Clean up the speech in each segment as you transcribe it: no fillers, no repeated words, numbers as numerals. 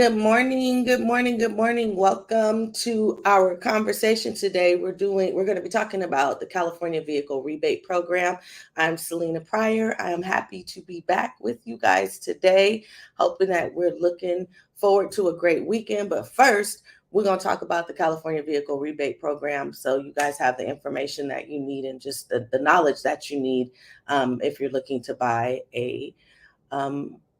Good morning, good morning, good morning. Welcome to our conversation today. We're going to be talking about the California Vehicle Rebate Program. I'm Selena Pryor. I am happy to be back with you guys today, hoping that we're looking forward to a great weekend. But first, we're going to talk about the California Vehicle Rebate Program so you guys have the information that you need and just the knowledge that you need if you're looking to buy a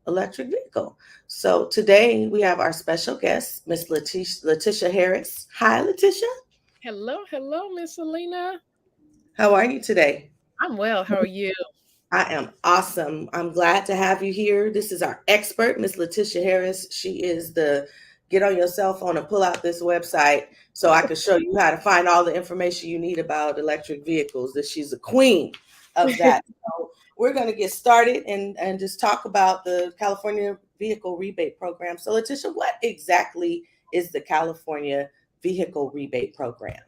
electric vehicle. So today we have our special guest, Miss LaTisha Harris. Hi, LaTisha. Hello, Miss Selena. How are you today? I'm well. How are you? I am awesome. I'm glad to have you here. This is our expert, Miss LaTisha Harris. She is the get on your cell phone and pull out this website so I can show you how to find all the information you need about electric vehicles. That she's a queen of that. So we're going to get started and just talk about the California Vehicle Rebate Program. So LaTisha, what exactly is the California Vehicle Rebate Program?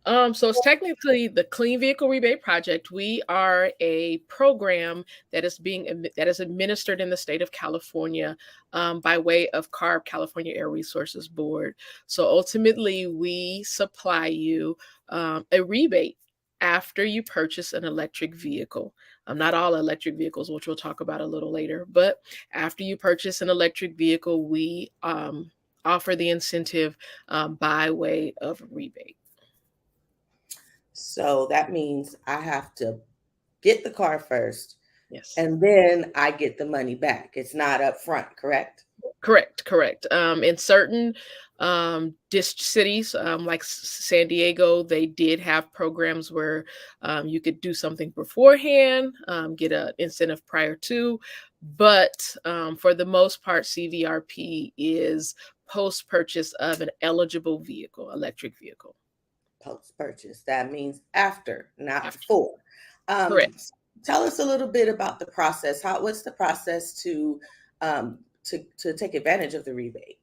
So it's technically the Clean Vehicle Rebate Project. We are a program that is administered in the state of California by way of CARB, California Air Resources Board. So ultimately, we supply you a rebate after you purchase an electric vehicle. Not all electric vehicles, which we'll talk about a little later, but after you purchase an electric vehicle, we offer the incentive by way of rebate. So that means I have to get the car first Yes. and then I get the money back. It's not up front, correct? Correct. In certain cities, like San Diego, they did have programs where you could do something beforehand, get an incentive prior to. But for the most part, CVRP is post purchase of an eligible vehicle, electric vehicle. Post purchase. That means after, not After. before. Correct. Um, Tell us a little bit about the process. What's the process to take advantage of the rebate?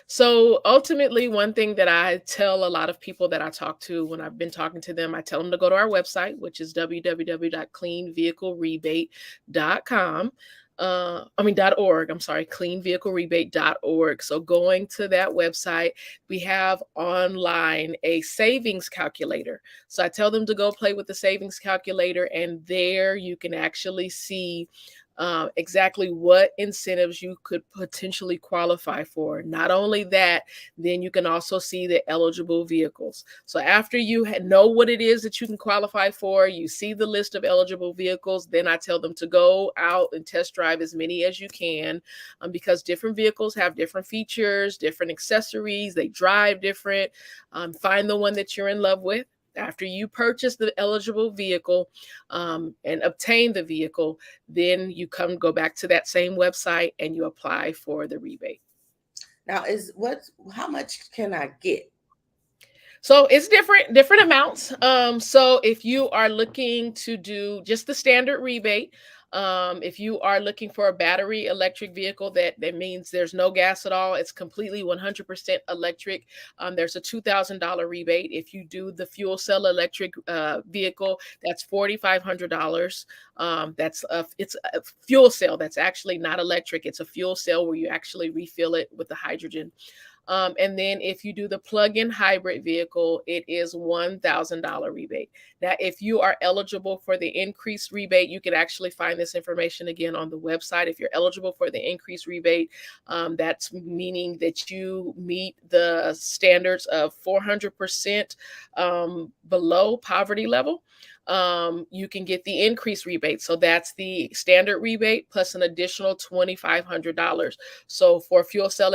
So ultimately, one thing that I tell a lot of people that I talk to when I've been talking to them, I tell them to go to our website, which is www.cleanvehiclerebate.com. .org. I'm sorry, cleanvehiclerebate.org. So going to that website, we have online a savings calculator. So I tell them to go play with the savings calculator, and there you can actually see exactly what incentives you could potentially qualify for. Not only that, then you can also see the eligible vehicles. So after you know what it is that you can qualify for, you see the list of eligible vehicles, then I tell them to go out and test drive as many as you can, because different vehicles have different features, different accessories, they drive different. Find the one that you're in love with. After you purchase the eligible vehicle and obtain the vehicle, then you go back to that same website and you apply for the rebate. Now, how much can I get? So it's different amounts. So if you are looking to do just the standard rebate, if you are looking for a battery electric vehicle, that means there's no gas at all. It's completely 100% electric. There's a $2,000 rebate. If you do the fuel cell electric vehicle, that's $4,500. It's a fuel cell that's actually not electric. It's a fuel cell where you actually refill it with the hydrogen. And then if you do the plug-in hybrid vehicle, it is $1,000 rebate. Now, if you are eligible for the increased rebate, you can actually find this information again on the website. If you're eligible for the increased rebate, that's meaning that you meet the standards of 400% below poverty level. You can get the increased rebate. So that's the standard rebate plus an additional $2,500. So for fuel cell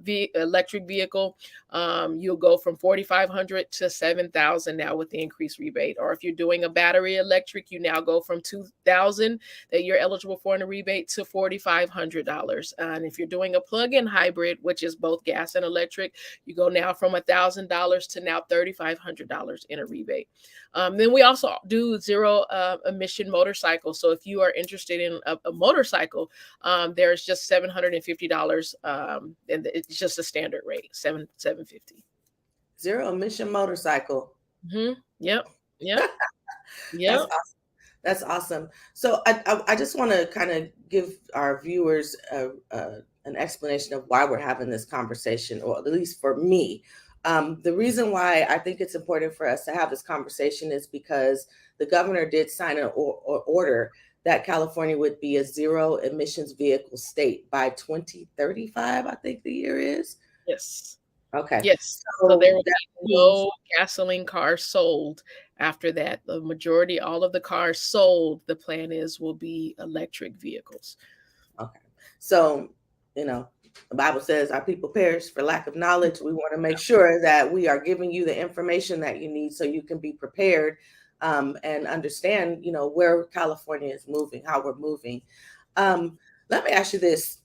electric vehicle, you'll go from 4,500 to 7,000 now with the increased rebate. Or if you're doing a battery electric, you now go from 2,000 that you're eligible for in a rebate to $4,500. And if you're doing a plug-in hybrid, which is both gas and electric, you go now from $1,000 to now $3,500 in a rebate. Then we also do zero emission motorcycles. So if you are interested in a motorcycle, there's just $750, and it's just a standard rate, $750. Zero emission motorcycle. Yep. That's awesome. That's awesome. So I just want to kind of give our viewers an explanation of why we're having this conversation, or at least for me. The reason why I think it's important for us to have this conversation is because the governor did sign an order that California would be a zero emissions vehicle state by 2035, I think the year is. Yes. Okay. Yes. So So there will that be means, no gasoline cars sold after that. The majority, all of the cars sold, the plan is will be electric vehicles. okay. So, the Bible says our people perish for lack of knowledge. We want to make sure that we are giving you the information that you need so you can be prepared, and understand, where California is moving, how we're moving. Let me ask you this,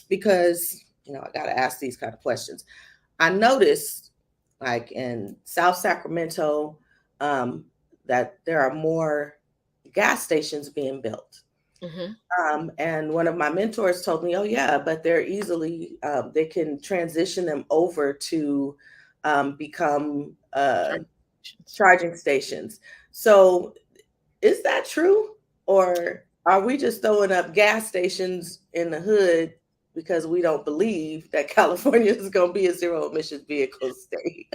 because, I got to ask these kind of questions. I noticed, like in South Sacramento, that there are more gas stations being built. Mm-hmm. And one of my mentors told me, "Oh yeah, but they're easily they can transition them over to become charging stations." So, is that true, or are we just throwing up gas stations in the hood because we don't believe that California is going to be a zero emissions vehicle state?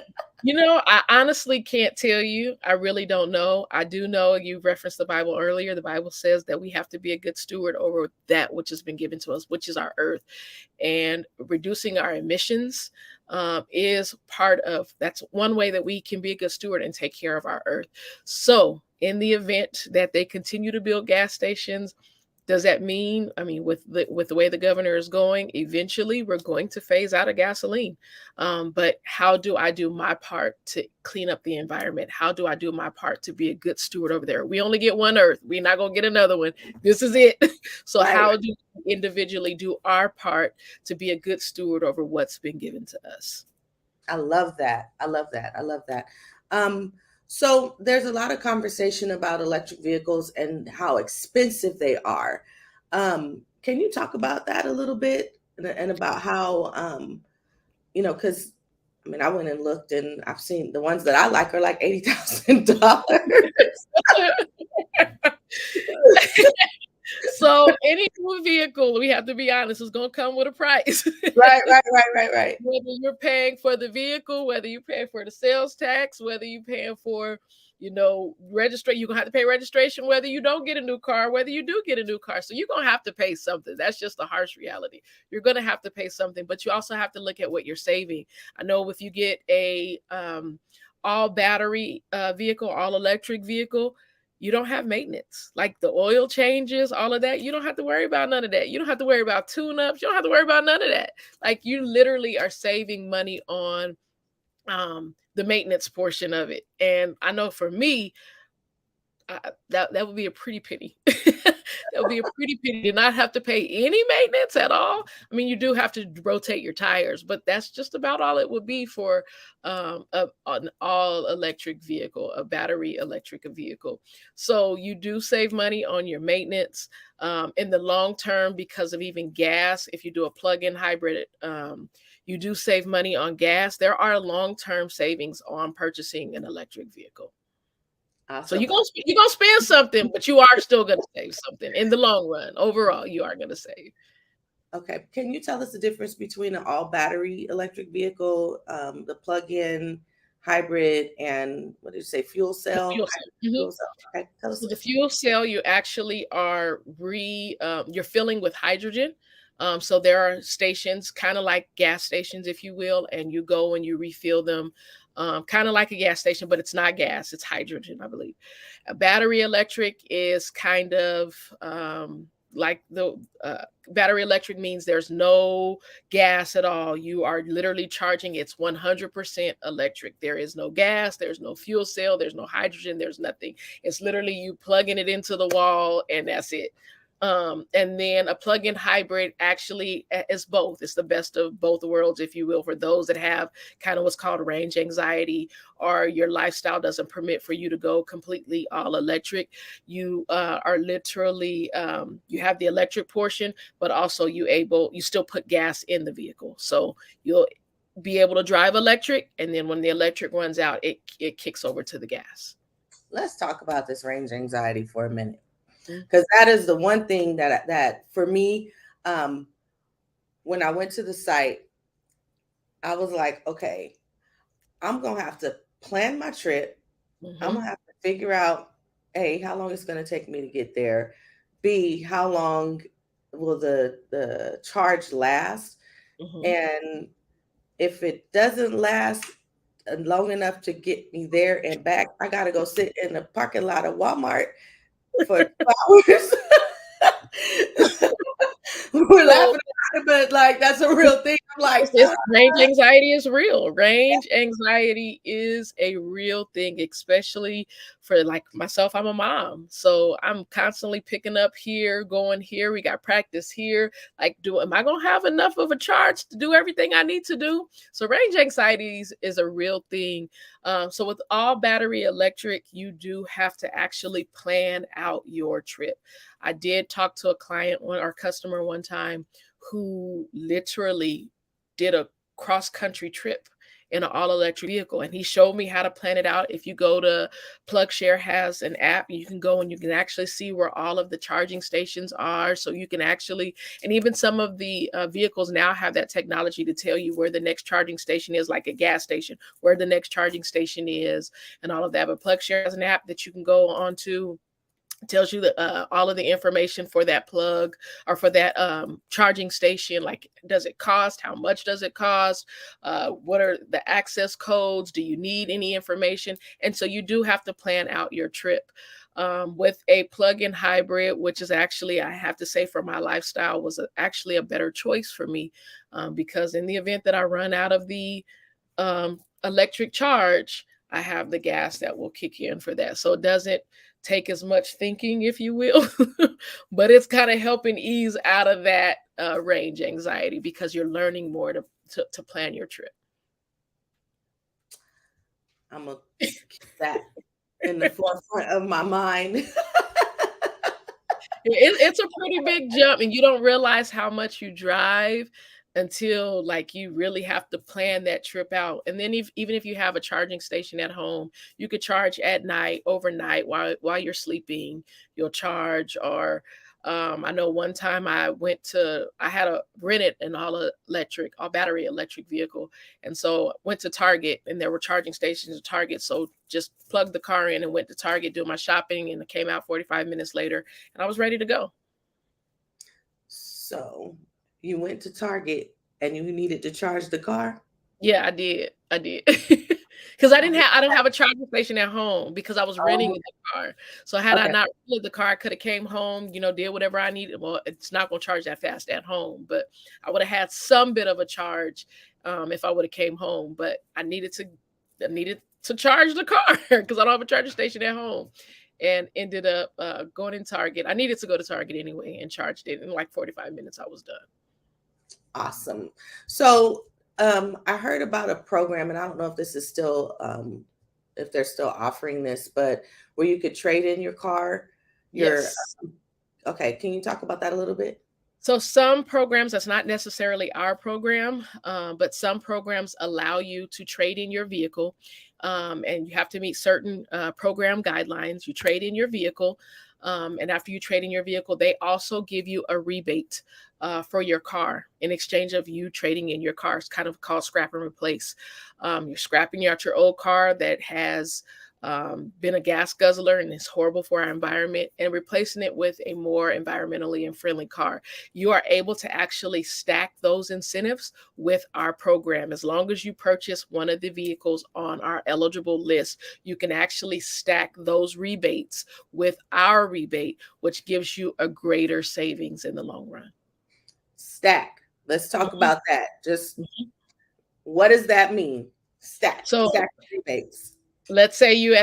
I honestly can't tell you. I really don't know. I do know you referenced the Bible earlier. The Bible says that we have to be a good steward over that which has been given to us, which is our earth. And reducing our emissions is part of that's one way that we can be a good steward and take care of our earth. So, in the event that they continue to build gas stations, does that mean, with the way the governor is going, eventually we're going to phase out of gasoline? But how do I do my part to clean up the environment? How do I do my part to be a good steward over there? We only get one earth. We're not going to get another one. This is it. So Right. how do we individually do our part to be a good steward over what's been given to us? I love that. I love that. I love that. So there's a lot of conversation about electric vehicles and how expensive they are. Can you talk about that a little bit, and about how, because I went and looked, and I've seen the ones that I like are like $80,000. So any new vehicle, we have to be honest, is going to come with a price. Right, right, right, right, right. Whether you're paying for the vehicle, whether you're paying for the sales tax, whether you're paying for, register, you're going to have to pay registration, whether you don't get a new car, whether you do get a new car. So you're going to have to pay something. That's just the harsh reality. You're going to have to pay something, but you also have to look at what you're saving. I know if you get a all battery vehicle, all electric vehicle, you don't have maintenance. Like the oil changes, all of that, you don't have to worry about none of that. You don't have to worry about tune-ups. You don't have to worry about none of that. Like you literally are saving money on the maintenance portion of it. And I know for me, that would be a pretty pity. That would be a pretty pity to not have to pay any maintenance at all. You do have to rotate your tires, but that's just about all it would be for an all electric vehicle, a battery electric vehicle. So you do save money on your maintenance in the long term because of even gas. If you do a plug-in hybrid, you do save money on gas. There are long-term savings on purchasing an electric vehicle. Awesome. So you're gonna spend something, but you are still gonna save something in the long run. Overall, you are gonna save. Okay. Can you tell us the difference between an all battery electric vehicle, the plug-in hybrid, and what did you say, fuel cell? Fuel cell. Mhm. Fuel cell. Okay. Tell us. So the fuel cell, you actually are you're filling with hydrogen. So there are stations, kind of like gas stations, if you will, and you go and you refill them, kind of like a gas station, but it's not gas, it's hydrogen, I believe. A battery electric is kind of like the battery electric means there's no gas at all. You are literally charging. It's 100% electric. There is no gas. There's no fuel cell. There's no hydrogen. There's nothing. It's literally you plugging it into the wall and that's it. And then a plug-in hybrid actually is both. It's the best of both worlds, if you will, for those that have kind of what's called range anxiety, or your lifestyle doesn't permit for you to go completely all electric. You are literally, you have the electric portion, but also you still put gas in the vehicle. So you'll be able to drive electric. And then when the electric runs out, it kicks over to the gas. Let's talk about this range anxiety for a minute. Because that is the one thing that for me, when I went to the site, I was like, okay, I'm gonna have to plan my trip. I'm Hmm. gonna have to figure out A, how long it's gonna take me to get there. B, how long will the charge last? Hmm. And if it doesn't last long enough to get me there and back, I gotta go sit in the parking lot of Walmart for 2 hours. We're So laughing about it, but like that's a real thing. I'm like, range anxiety is real. Range anxiety is a real thing, especially for like myself. I'm a mom, so I'm constantly picking up here, going here. We got practice here. Like, am I gonna have enough of a charge to do everything I need to do? So range anxiety is a real thing. So with all battery electric, you do have to actually plan out your trip. I did talk to a client, our customer one time, who literally did a cross country trip in an all electric vehicle, and he showed me how to plan it out. If you go to PlugShare, has an app, you can go and you can actually see where all of the charging stations are, so you can actually, and even some of the vehicles now have that technology to tell you where the next charging station is, like a gas station, where the next charging station is, and all of that. But PlugShare has an app that you can go on to, tells you all of the information for that plug or for that charging station. Like, does it cost, how much does it cost, what are the access codes, do you need any information? And so you do have to plan out your trip. With a plug-in hybrid, which is actually, I have to say, for my lifestyle, was actually a better choice for me, because in the event that I run out of the electric charge, I have the gas that will kick in for that. So it doesn't take as much thinking, if you will, but it's kind of helping ease out of that range anxiety, because you're learning more to plan your trip. I'm gonna keep that in the forefront of my mind. It's a pretty big jump, and you don't realize how much you drive until, like, you really have to plan that trip out. And then even if you have a charging station at home, you could charge at night, overnight, while you're sleeping. You'll charge. Or I know one time I had a rented an all battery electric vehicle, and so went to Target, and there were charging stations at Target. So just plugged the car in and went to Target, do my shopping, and it came out 45 minutes later, and I was ready to go. So you went to Target and you needed to charge the car? Yeah, I did. I did. Because I don't have a charging station at home because I was renting Oh, the car. So had I okay. not rented the car, I could have came home, did whatever I needed. Well, it's not gonna charge that fast at home, but I would have had some bit of a charge if I would have came home. But I needed to charge the car because I don't have a charging station at home. And ended up going in Target. I needed to go to Target anyway and charged it in like 45 minutes. I was done. Awesome. So I heard about a program, and I don't know if this is still if they're still offering this, but where you could trade in your car. Your Yes. Okay, can you talk about that a little bit? So some programs, that's not necessarily our program, but some programs allow you to trade in your vehicle, and you have to meet certain program guidelines. You trade in your vehicle, and after you trade in your vehicle, they also give you a rebate for your car in exchange of you trading in your car. It's kind of called scrap and replace. You're scrapping out your old car that has been a gas guzzler and is horrible for our environment, and replacing it with a more environmentally and friendly car. You are able to actually stack those incentives with our program. As long as you purchase one of the vehicles on our eligible list, you can actually stack those rebates with our rebate, which gives you a greater savings in the long run. Stack. Let's talk Mhm, about that. Just mhm. what does that mean? Stack. So Stack rebates. let's say you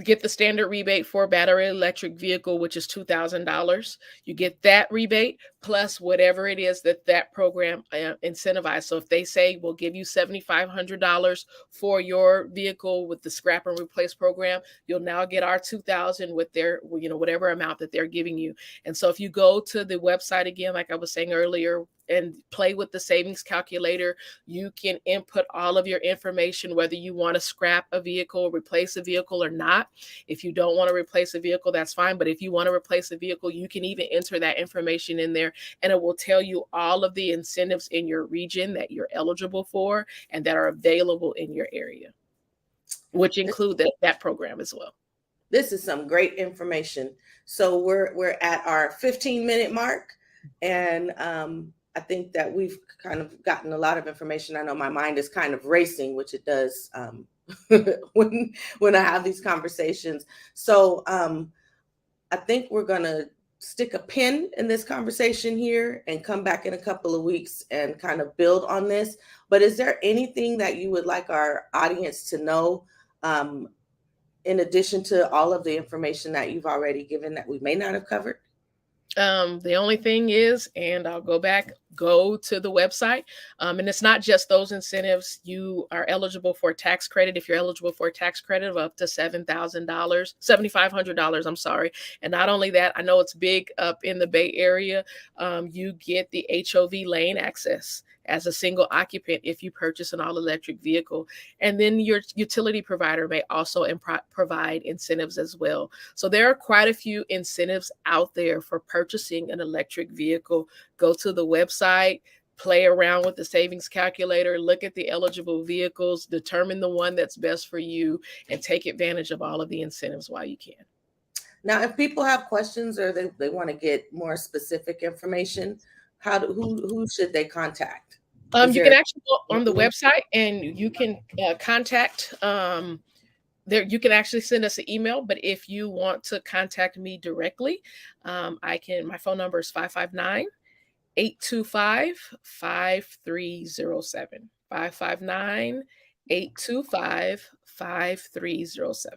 get the standard rebate for a battery electric vehicle, which is $2,000. You get that rebate plus whatever it is that program incentivized. So if they say we'll give you $7,500 for your vehicle with the scrap and replace program, you'll now get our 2,000 with their, whatever amount that they're giving you. And so if you go to the website again, like I was saying earlier, and play with the savings calculator. You can input all of your information, whether you want to scrap a vehicle, replace a vehicle or not. If you don't want to replace a vehicle, that's fine. But if you want to replace a vehicle, you can even enter that information in there, and it will tell you all of the incentives in your region that you're eligible for and that are available in your area, which include that program as well. This is some great information. So we're at our 15-minute mark, and I think that we've kind of gotten a lot of information. I know my mind is kind of racing, which it does when I have these conversations. So I think we're gonna stick a pin in this conversation here and come back in a couple of weeks and kind of build on this. But is there anything that you would like our audience to know, in addition to all of the information that you've already given, that we may not have covered? The only thing is, and I'll go to the website. And it's not just those incentives. You are eligible for a tax credit. If you're eligible for a tax credit of up to $7,500, I'm sorry. And not only that, I know it's big up in the Bay Area. You get the HOV lane access as a single occupant if you purchase an all-electric vehicle. And then your utility provider may also provide incentives as well. So there are quite a few incentives out there for purchasing an electric vehicle. Go to the website, play around with the savings calculator, look at the eligible vehicles, determine the one that's best for you, and take advantage of all of the incentives while you can. Now, if people have questions or they want to get more specific information, who should they contact? You can actually go on the website and you can contact there. You can actually send us an email, but if you want to contact me directly, my phone number is 559-825-5307. 559-825-5307.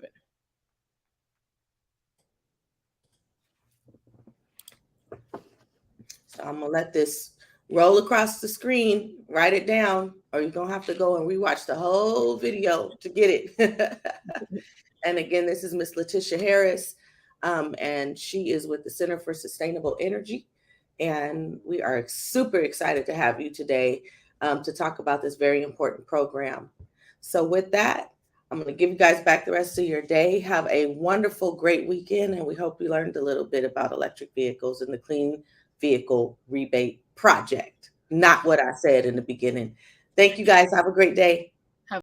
So I'm gonna let this roll across the screen, write it down, or you're gonna have to go and rewatch the whole video to get it. And again, this is Miss LaTisha Harris, and she is with the Center for Sustainable Energy. And we are super excited to have you today to talk about this very important program. So with that, I'm going to give you guys back the rest of your day. Have a wonderful, great weekend, and we hope you learned a little bit about electric vehicles and the Clean Vehicle Rebate Project. Not what I said in the beginning. Thank you guys. Have a great day.